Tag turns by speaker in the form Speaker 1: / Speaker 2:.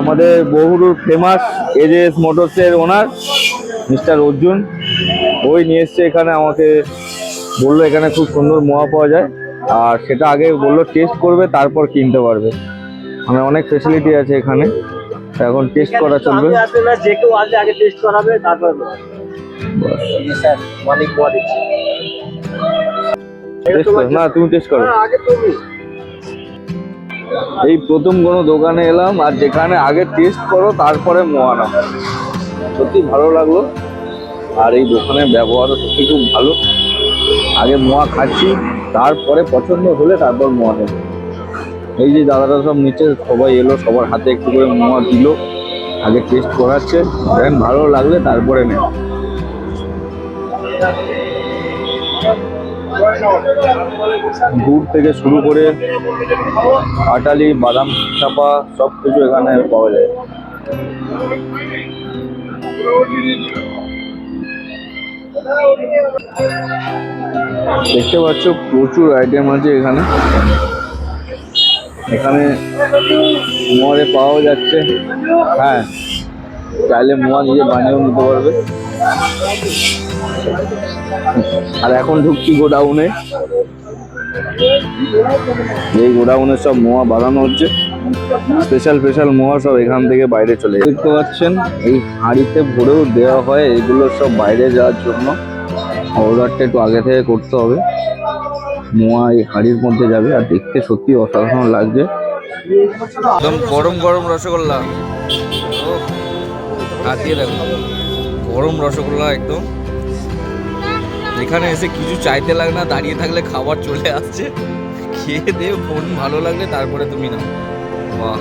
Speaker 1: আমাদের বহুরুর ফেমাস এজেএস মোটরসের ওনার মিস্টার অর্জুন, ওই নিয়ে এসছে এখানে। আমাকে বললো এখানে খুব সুন্দর মোয়া পাওয়া যায়, আর সেটা আগে বললো টেস্ট করবে তারপর কিনতে পারবে। মানে অনেক ফেসিলিটি আছে এখানে, এখন টেস্ট করা চলবে।
Speaker 2: যে কেউ আসলে আগে টেস্ট করাবে, তারপর
Speaker 1: না তুমি টেস্ট করো। এই প্রথম কোনো দোকানে এলাম আর যেখানে আগে টেস্ট করো তারপরে মোয়া নাও, সত্যি ভালো লাগলো। আর এই দোকানের ব্যবহারও সত্যি খুব ভালো। আগে মোয়া খাচ্ছি, তারপরে পছন্দ হলে তারপর মোয়া নেব। এই যে দাদারা সব নিচে সবাই এলো, সবার হাতে একটু করে মোয়া দিল, আগে টেস্ট করাচ্ছে, দেন ভালো লাগলে তারপরে নেব। গুড় থেকে শুরু করে আটালি, বাদাম চাপা সব কিছু এখানে পাওয়া যায়। দেখতে পাচ্ছ প্রচুর আইটেম আছে এখানে। এখানে মোয়ারে পাওয়া যাচ্ছে, হ্যাঁ চাইলে মোয়া নিজে বানিয়েও নিতে পারবে। আর এখন ঢুকছি গোডাউনে, এই গোডাউনে সব মোয়া বানানো হচ্ছে, স্পেশাল স্পেশাল মোয়া সব এখান থেকে বাইরে চলে যায়। দেখতে পাচ্ছেন এই হাঁড়িতে ভরেও দেওয়া হয়, এগুলো সব বাইরে যাওয়ার জন্য। অর্ডারটা একটু আগে থেকে করতে হবে। মোয়া এই হাঁড়ির মধ্যে যাবে, আর দেখতে সত্যি অসাধারণ লাগছে। একদম গরম গরম রসগোল্লা, হাতিয়ে দেখো গরম রসগোল্লা একদম। এখানে এসে কিছু চাইতে লাগে না, দাঁড়িয়ে থাকলে খাবার চলে আসছে। খেয়ে দিয়ে মন ভালো লাগলে তারপরে তুমি নাও। বাহ।